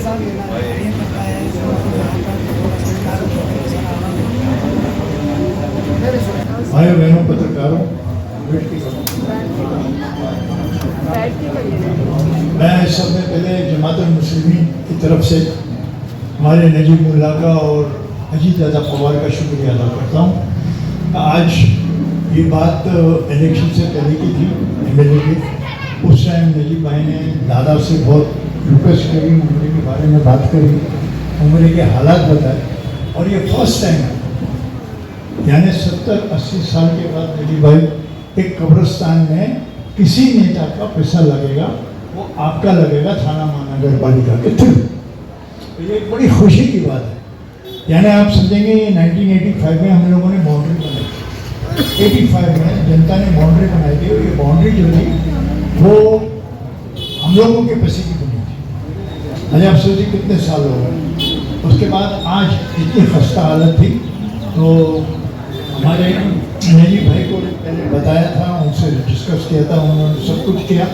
साथ मेरा कार्य करता है जो यहाँ पर थोड़ा सरकार भाई बहनों पत्रकारों, मैं सबसे पहले जमात मुस्लिमीन की तरफ से हमारे नजीब मुल्ला का और अजीत दादा पवार का शुक्रिया अदा करता हूँ। आज ये बात इलेक्शन से पहले की थी एमएलए की। उस टाइम नजीब भाई ने दादा से बहुत रिक्वेस्ट करी, उम्र के बारे में बात करी, उम्र के हालात बताए। और ये फर्स्ट टाइम है, यानी 70-80 साल के बाद नजीब भाई एक कब्रिस्तान में किसी नेता का पैसा लगेगा, वो आपका लगेगा थाना महानगर पालिका के थ्रू। तो ये एक बड़ी खुशी की बात है। यानी आप समझेंगे 1985 में हम लोगों ने बाउंड्री बनाई, 85 में जनता ने बाउंड्री बनाई थी। और ये बाउंड्री जो थी वो हम लोगों के पैसे की बनी थी। अरे आप सोचिए कितने साल हो गए। उसके बाद आज इतनी खस्ता हालत थी, तो हमारे नजीब भाई को पहले बताया था, उनसे डिस्कस किया था, उन्होंने सब कुछ किया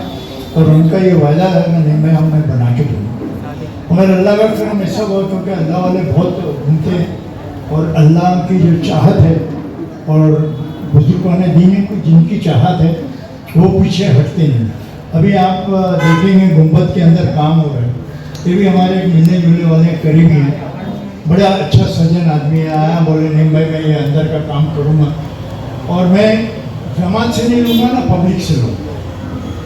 और उनका ये वादा है कि नहीं मैं हमें बना के दूँगा। मगर अल्लाह का करम ऐसा हुआ क्योंकि अल्लाह वाले बहुत घूमते हैं और अल्लाह की जो चाहत है और बुजुर्गान दीन को जिनकी चाहत है वो पीछे हटते नहीं। अभी आप देखेंगे गुंबद के अंदर काम हो रहा है, ये भी हमारे मिलने जुलने वाले करीबी हैं। बड़ा अच्छा सज्जन आदमी आया, बोले नहीं भाई मैं ये अंदर का काम करूँगा और मैं जमात से नहीं लूँगा ना, पब्लिक से लूँगा,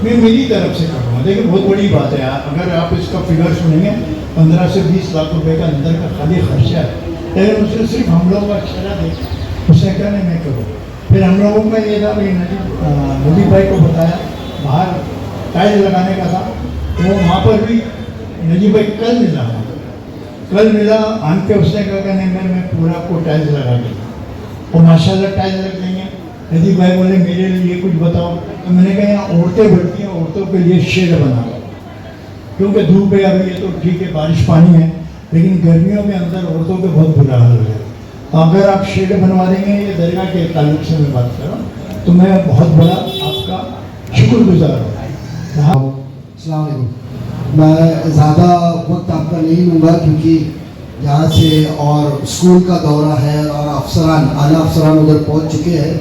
मैं मेरी तरफ से करूँगा। देखिए बहुत बड़ी बात है। अगर आप इसका फिगर सुनेंगे 15 से 20 लाख रुपए का अंदर का खाली खर्चा है, लेकिन उसने सिर्फ हम लोगों का चेहरा देखा, उसने कहा नहीं मैं करूँ। फिर हम लोगों का ये था भाई नजीब भाई को बताया, बाहर टाइल लगाने का था, वो वहाँ पर भी नजीब भाई कल मिला आन के उसने कहा नहीं मैं पूरा आपको टाइल्स लगा दूँगा और माशाल्लाह टाइल्स लग देंगे। नजीब भाई बोले मेरे लिए कुछ बताओ, तो मैंने कहा यहाँ औरतें बैठती हैं, औरतों के लिए शेड बना दो, क्योंकि धूप है अभी, ये तो ठीक है बारिश पानी है, लेकिन गर्मियों में अंदर औरतों के बहुत बुरा हाल हो जाए। तो अगर आप शेड बनवा देंगे, ये दरगाह के ताल्लुक से मैं बात कर रहा हूँ, तो मैं बहुत बड़ा आपका शुक्रगुजार हूँ। मैं ज़्यादा वक्त आपका नहीं लूँगा क्योंकि यहाँ से और स्कूल का दौरा है और आला अफसरान उधर पहुँच चुके हैं।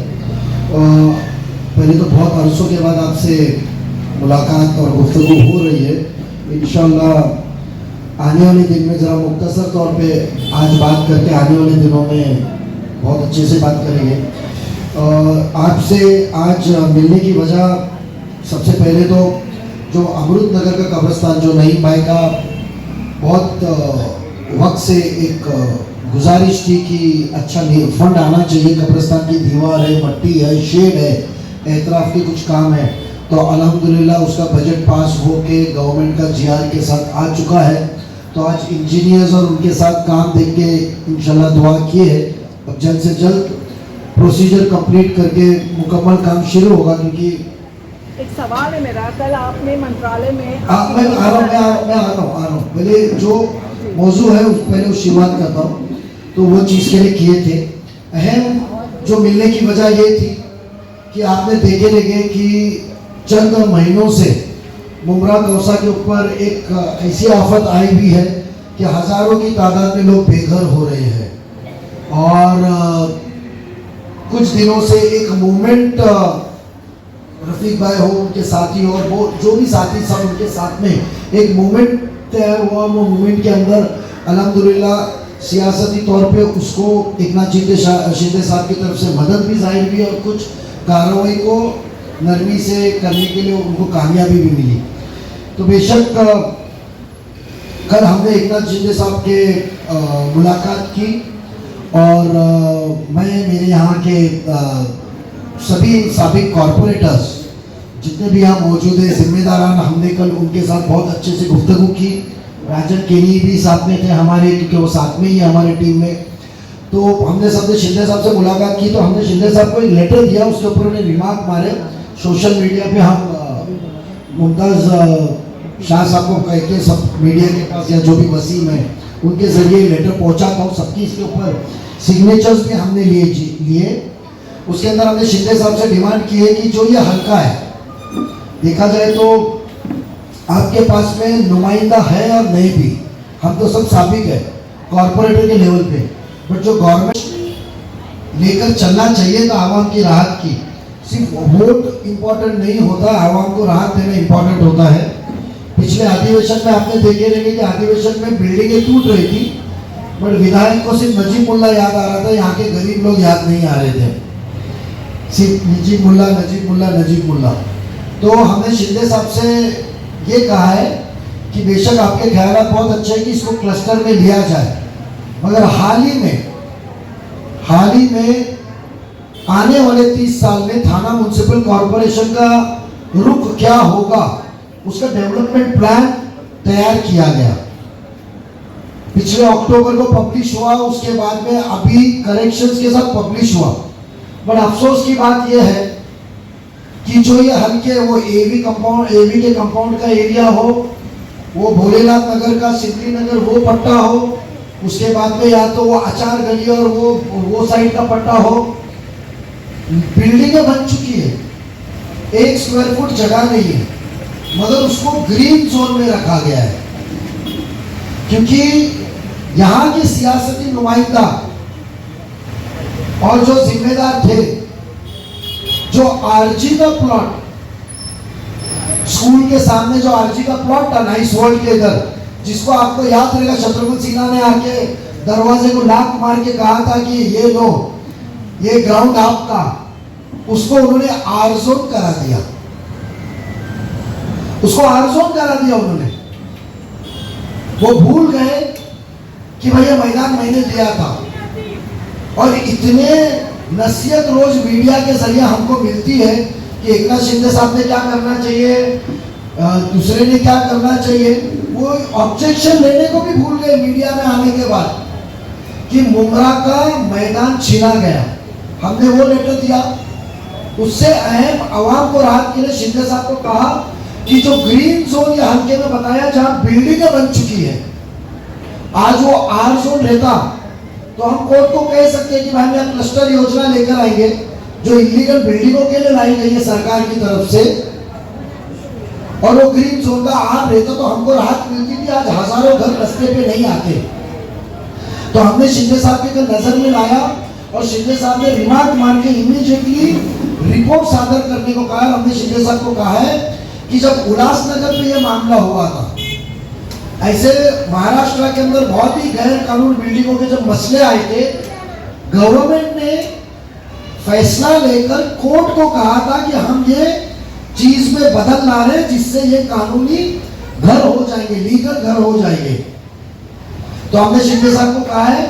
पहले तो बहुत अरसों के बाद आपसे मुलाकात और गुफ्तगू हो रही है। इंशाअल्लाह आने वाले दिन में ज़रा मुख्तसर तौर पे आज बात करके आने वाले दिनों में बहुत अच्छे से बात करेंगे। आपसे आज मिलने की वजह सबसे पहले तो जो अमृत नगर का कब्रिस्तान जो नईम भाई का बहुत वक्त से एक गुजारिश थी कि अच्छा फंड आना चाहिए, कब्रिस्तान की दीवार है, मट्टी है, शेड है, एतराफ़ के कुछ काम है, तो अल्हम्दुलिल्लाह उसका बजट पास हो के गवर्नमेंट का जीआर के साथ आ चुका है। तो आज इंजीनियर्स और उनके साथ काम देख के इंशाल्लाह दुआ किए है, अब जल्द से जल्द प्रोसीजर कंप्लीट करके मुकम्मल काम शुरू होगा। क्योंकि एक सवाल है मेरा, कल आपने मंत्रालय में मैं आ रहा हूँ पहले जो मौजू है पहले उस शुरुआत करता हूँ। तो वो चीज़ के लिए किए थे, अहम जो मिलने की वजह ये थी कि आपने देखे कि चंद महीनों से मुमरा गौसा के ऊपर एक ऐसी आफत आई हुई है कि हज़ारों की तादाद में लोग बेघर हो रहे हैं। और कुछ दिनों से एक मूवमेंट रफीक भाई हो, उनके साथी हो, और वो जो भी साथी सब उनके साथ में एक मूवमेंट तैयार हुआ। वो मूवमेंट के अंदर अल्हम्दुलिल्लाह सियासती तौर पे उसको एक नाथ शिंदे साहब की तरफ से मदद भी जाहिर हुई और कुछ कार्रवाई को नरमी से करने के लिए उनको कामयाबी भी मिली। तो बेशक कल हमने एक नाथ शिंदे साहब के मुलाकात की और मैं मेरे यहाँ के सभी साबिक कॉरपोरेटर्स जितने भी यहाँ मौजूद है जिम्मेदारान, हमने कल उनके साथ बहुत अच्छे से गुफ्तगू की। राजन केनी भी साथ में थे हमारे, क्योंकि वो साथ में ही है हमारे टीम में। तो हमने सबसे शिंदे साहब से मुलाकात की, तो हमने शिंदे साहब को एक लेटर दिया, उसके ऊपर उन्हें रिमार्क मारे। सोशल मीडिया पे हम मुमताज़ शाह साहब को कह के सब मीडिया के पास या जो भी वसीम है उनके ज़रिए लेटर पहुँचाता हूँ। सबकी इसके ऊपर सिग्नेचर्स भी हमने लिए। उसके अंदर हमने शिंदे साहब से डिमांड की है कि जो ये हल्का है, देखा जाए तो आपके पास में नुमाइंदा है और नहीं भी, हम तो सब साबिक है कॉर्पोरेटर के लेवल पे, बट जो गवर्नमेंट लेकर चलना चाहिए था आवाम की राहत की, सिर्फ वोट इम्पोर्टेंट नहीं होता, आवाम को राहत देना इम्पोर्टेंट होता है। पिछले अधिवेशन में आपने देखे रहेंगे कि अधिवेशन में बिल्डिंगें टूट रही थी, बट विधायक को सिर्फ नजीब मुल्ला याद आ रहा था, यहाँ के गरीब लोग याद नहीं आ रहे थे, सिर्फ नजीब मुल्ला नजीब मुल्ला नजीब मुल्ला। तो हमने शिंदे साहब से ये कहा है कि बेशक आपके ख्याल बहुत अच्छे हैं कि इसको क्लस्टर में लिया जाए, मगर हाल ही में आने वाले 30 साल में थाना म्युनिसिपल कॉर्पोरेशन का रुख क्या होगा उसका डेवलपमेंट प्लान तैयार किया गया। पिछले अक्टूबर को पब्लिश हुआ, उसके बाद में अभी करेक्शंस के साथ पब्लिश हुआ। बट अफसोस की बात यह है कि जो ये हल्के वो एवी के कंपाउंड का एरिया हो, वो भोलेनाथ नगर का सिद्धि नगर वो पट्टा हो, उसके बाद में या तो वो आचार गली और वो साइड का पट्टा हो, बिल्डिंगें बन चुकी है, 1 स्क्वायर फुट जगह नहीं है, मगर उसको ग्रीन जोन में रखा गया है, क्योंकि यहाँ के सियासती नुमाइंदा और जो जिम्मेदार थे, जो आरजी का प्लॉट स्कूल के सामने जो आरजी का प्लॉट था नाइस वर्ल्ड के इधर, जिसको आपको याद रहेगा शत्रुघ्न सिन्हा ने आके दरवाजे को लात मार के कहा था कि ये लो ये ग्राउंड आपका, उसको उन्होंने आरजोन करा दिया, उसको आरजोन करा दिया उन्होंने। वो भूल गए कि भाई ये मैदान मैंने दिया था। और इतने नसीहत रोज मीडिया के जरिए हमको मिलती है कि एकनाथ शिंदे साहब ने क्या करना चाहिए, दूसरे ने क्या करना चाहिए, वो ऑब्जेक्शन लेने को भी भूल गए मीडिया में आने के बाद कि मुमरा का मैदान छीना गया। हमने वो लेटर दिया, उससे अहम आवाम को राहत के लिए शिंदे साहब को कहा कि जो ग्रीन जोन या हल्के में बताया जहां बिल्डिंगें बन चुकी है, आज वो आर जोन रहता तो हम कोर्ट को कह सकते हैं कि भाई हम क्लस्टर योजना लेकर आएंगे जो इलीगल बिल्डिंगों के लिए लाई गई है सरकार की तरफ से, और वो ग्रीन जोन का आर रहता तो हमको राहत मिलती थी, आज हजारों घर रास्ते पे नहीं आते। तो हमने शिंदे साहब के नजर में लाया और शिंदे साहब ने रिमार्क मान के इमीडिएटली रिपोर्ट सादर करने को कहा। हमने शिंदे साहब को कहा है कि जब उल्लासनगर पे ये मामला हुआ था, ऐसे महाराष्ट्र के अंदर बहुत ही गैर कानून बिल्डिंगों के जब मसले आए थे, गवर्नमेंट ने फैसला लेकर कोर्ट को कहा था कि हम ये चीज में बदल ला रहे जिससे ये कानूनी घर हो जाएंगे, लीगल घर हो जाएंगे। तो हमने शिंदे साहब को कहा है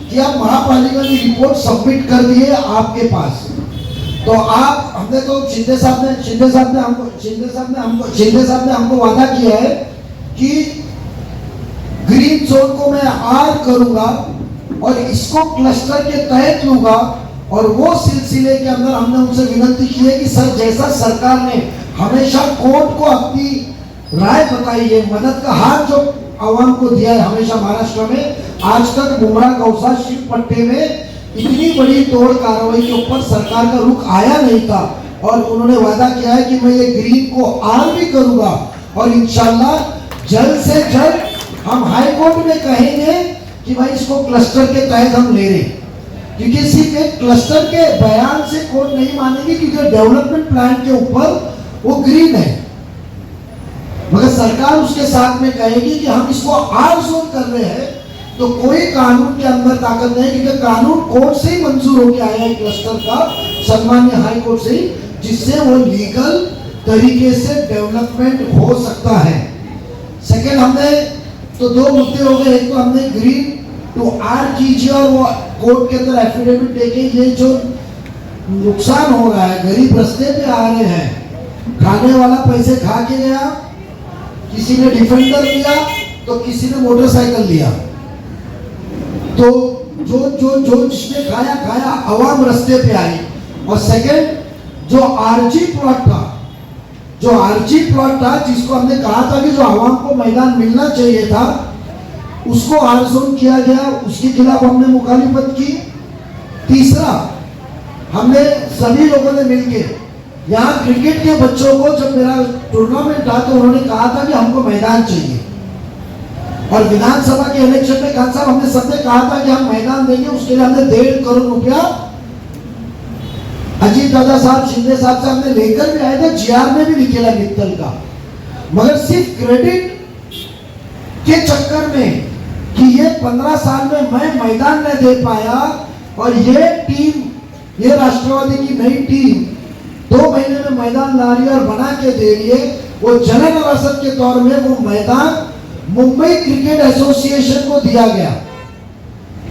कि आप महापालिका की रिपोर्ट सबमिट कर दिए आपके पास, तो आप हमने तो शिंदे साहब ने हमको वादा किया है कि ग्रीन जोन को मैं आर करूंगा और इसको क्लस्टर के तहत लूंगा। और वो सिलसिले के अंदर हमने उनसे विनती की है कि सर जैसा सरकार ने हमेशा कोर्ट को अपनी राय बताई है, मदद का हाथ जो आवाम को दिया है हमेशा महाराष्ट्र में, आज तक मुमरा गौसा शिव पट्टे में इतनी बड़ी तोड़ कार्रवाई के ऊपर सरकार का रुख आया नहीं था। और उन्होंने वादा किया है कि मैं ये ग्रीन को आर भी करूंगा और इंशाल्लाह जल्द से जल्द हम हाई कोर्ट में कहेंगे कि भाई इसको क्लस्टर के तहत हम ले रहे, क्योंकि सिर्फ एक क्लस्टर के बयान से कोर्ट नहीं मानेगी, क्योंकि डेवलपमेंट प्लान के ऊपर वो ग्रीन है, मगर सरकार उसके साथ में कहेगी कि हम इसको आर जोन कर रहे हैं, तो कोई कानून के अंदर ताकत नहीं, क्योंकि कानून कोर्ट से ही मंजूर होकर आया है क्लस्टर का, सम्मान्य हाई कोर्ट से, जिससे वो लीगल तरीके से डेवलपमेंट हो सकता है। सेकेंड, हमने तो 2 मुद्दे हो गए, एक तो हमने ग्रीन टू आर कीजिए और वो कोर्ट के अंदर एफिडेविट देके ये जो नुकसान हो रहा है, गरीब रास्ते पे आ रहे हैं, खाने वाला पैसे खा के गया, किसी ने डिफेंडर लिया तो किसी ने मोटरसाइकिल लिया, तो जो जिसने खाया आवाम रास्ते पे आई। और सेकंड, जो आरजी प्लॉट था जिसको हमने कहा था कि जो आवाम को मैदान मिलना चाहिए था उसको आर जोन किया गया, उसके खिलाफ हमने मुखालिफत की। तीसरा, हमने सभी लोगों ने मिलकर यहाँ क्रिकेट के बच्चों को, जब मेरा टूर्नामेंट था तो उन्होंने कहा था कि हमको मैदान चाहिए, और विधानसभा के इलेक्शन में खान साहब हमने सबने कहा था कि हम मैदान देंगे, उसके लिए हमने 1.5 करोड़ रुपया अजीत दादा साहब, शिंदे साहब से हमने लेकर भी आए थे, जीआर में भी लिखेला मित्तल का। मगर सिर्फ क्रेडिट के चक्कर में कि ये 15 साल में मैं मैदान नहीं दे पाया और ये टीम, ये राष्ट्रवादी की नई टीम 2 महीने में मैदान ला रही है और बना के दे रही है, वो जनन रसद के तौर में वो मैदान मुंबई क्रिकेट एसोसिएशन को दिया गया।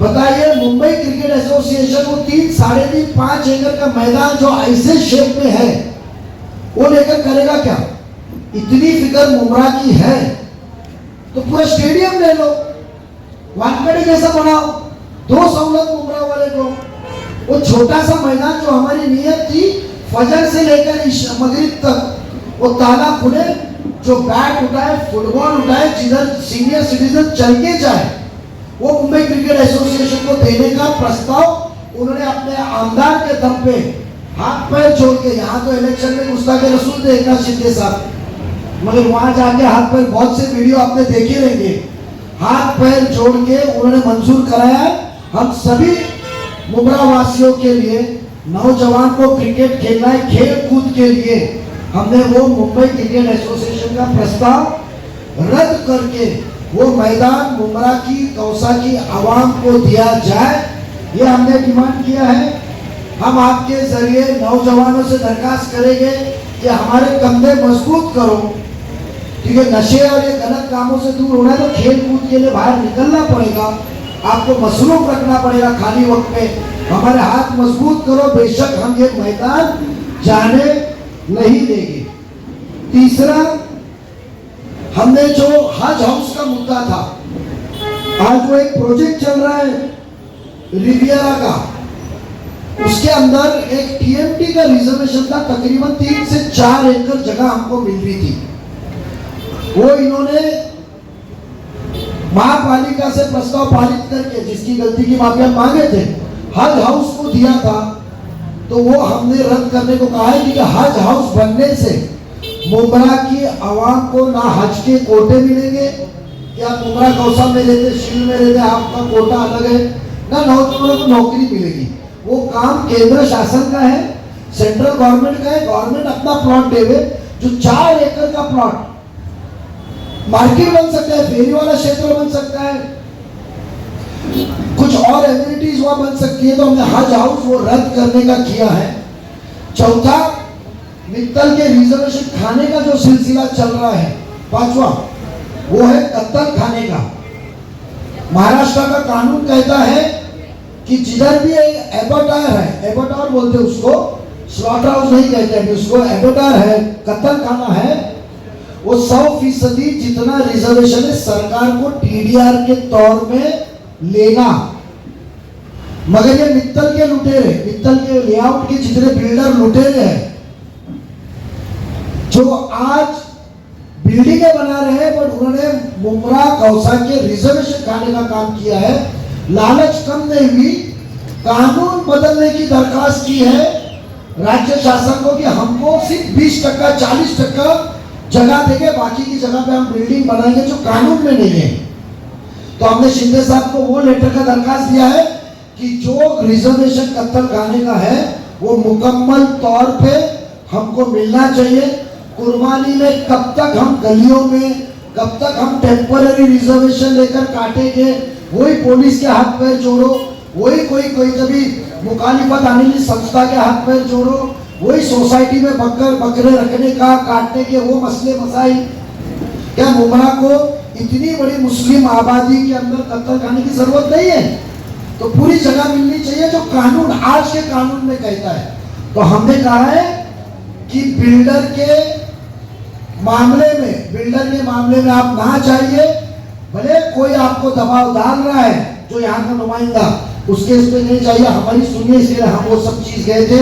बताइए, मुंबई क्रिकेट एसोसिएशन को 3, 3.5, 5 एकड़ का मैदान जो ऐसे शेप में है वो लेकर करेगा क्या? इतनी फिक्र मुमरा की है तो पूरा स्टेडियम ले लो, वानखेड़े जैसा बनाओ, 2 सहूलत मुमरा वाले को। वो छोटा सा मैदान जो हमारी नीयत थी फजर से लेकर मगरिब तक वो ताला खुले, जो बैट उठाए, फुटबॉल उठाए, जिधर सीनियर सिटीजन चल के जाए, वो मुंबई क्रिकेट एसोसिएशन को देने का प्रस्ताव उन्होंने अपने आमदार के दम पे हाथ पैर जोड़ के, यहाँ तो इलेक्शन में गुस्ताखे रसूल थे एकनाथ शिंदे साहब, मगर वहां जाके हाथ पैर, बहुत से वीडियो आपने देखे रहेंगे, हाथ पैर जोड़ के उन्होंने मंजूर कराया। हम सभी मुमरा वासियों के लिए, नौजवान को क्रिकेट खेलना है, खेल कूद के लिए हमने वो मुंबई क्रिकेट एसोसिएशन का प्रस्ताव रद्द करके वो मैदान मुमरा की, कौसा की आवाम को दिया जाए, ये हमने डिमांड किया है। हम आपके जरिए नौजवानों से दरखास्त करेंगे कि हमारे कंधे मजबूत करो, क्योंकि नशे और ये गलत कामों से दूर होना है तो खेल कूद के लिए बाहर निकलना पड़ेगा, आपको मसरूफ रखना पड़ेगा खाली वक्त में, हमारे हाथ मजबूत करो, बेशक हम ये मैदान जाने नहीं देंगे। तीसरा, हमने जो हज हाउस का मुद्दा था, आज वो एक प्रोजेक्ट चल रहा है रिवियरा का, उसके अंदर एक टीएमटी का रिजर्वेशन था, तकरीबन 3 से 4 एकड़ जगह हमको मिल रही थी। वो इन्होंने महापालिका से प्रस्ताव पारित करके, जिसकी गलती की माफी हम मांगे थे, हज हाउस को दिया था, तो वो हमने रद्द करने को कहा है कि हज हाउस बनने से मुमरा की आवाम को ना हज के कोटे मिलेंगे, कि आप मुमरा कौसा में रहते, शील में रहते, आपका कोटा अलग है, ना नौजवानों को नौकरी मिलेगी। वो काम केंद्र शासन का है, सेंट्रल गवर्नमेंट का है, गवर्नमेंट अपना प्लॉट देवे, जो 4 एकड़ का प्लॉट मार्केट बन सकता है, फेरी वाला क्षेत्र बन सकता है, कुछ और एमिनिटीज वहां बन सकती है, तो हमने हज हाउस वो रद्द करने का किया है। चौथा, मित्तल के रिजर्वेशन खाने का जो सिलसिला चल रहा है, 5वां, वो है कत्तल खाने का। महाराष्ट्र का कानून कहता है कि जिधर भी एबोटायर है, एबोटायर बोलते हैं उसको, स्लॉटर हाउस नहीं कहते हैं उसको, एबोटायर है, कत्तल खाना है, वो 100% जितना रिजर्वेशन है सरकार को टीडीआर के तौर में लेना। मगर ये मित्तल के लुटेरे, मित्तल के लेआउट के जितने बिल्डर लुटेरे हैं, जो आज बिल्डिंगें बना रहे हैं, पर उन्होंने मुमरा कौसा के रिजर्वेशन खाने का काम किया है। लालच कम नहीं हुई, कानून बदलने की दरखास्त की है राज्य शासन को कि हमको सिर्फ 20%, 40% जगह देंगे, बाकी की जगह पे हम बिल्डिंग बनाएंगे, जो कानून में नहीं है। तो हमने शिंदे साहब को वो लेटर का दरखास्त दिया है कि जो रिजर्वेशन कत्तल खाने का है वो मुकम्मल तौर पे हमको मिलना चाहिए। कुर्बानी में कब तक हम गलियों में, कब तक हम टेम्पररी रिजर्वेशन लेकर काटेंगे, वही पुलिस के हाथ पैर जोड़ो, वही कोई कभी मुखालिफत आने की संस्था के हाथ पैर जोड़ो, वही सोसाइटी में बकरे रखने का, काटने के वो मसले मसाइल। क्या मुमरा को इतनी बड़ी मुस्लिम आबादी के अंदर कत्ल खाने की जरूरत नहीं है? तो पूरी जगह मिलनी चाहिए जो कानून, आज के कानून में कहता है। तो हमने कहा है कि बिल्डर के मामले में आप ना चाहिए, भले कोई आपको दबाव डाल रहा है जो यहाँ का नुमाइंदा, उसके इस पे नहीं चाहिए, हमारी सुनिए, इसलिए हम वो सब चीज गए थे।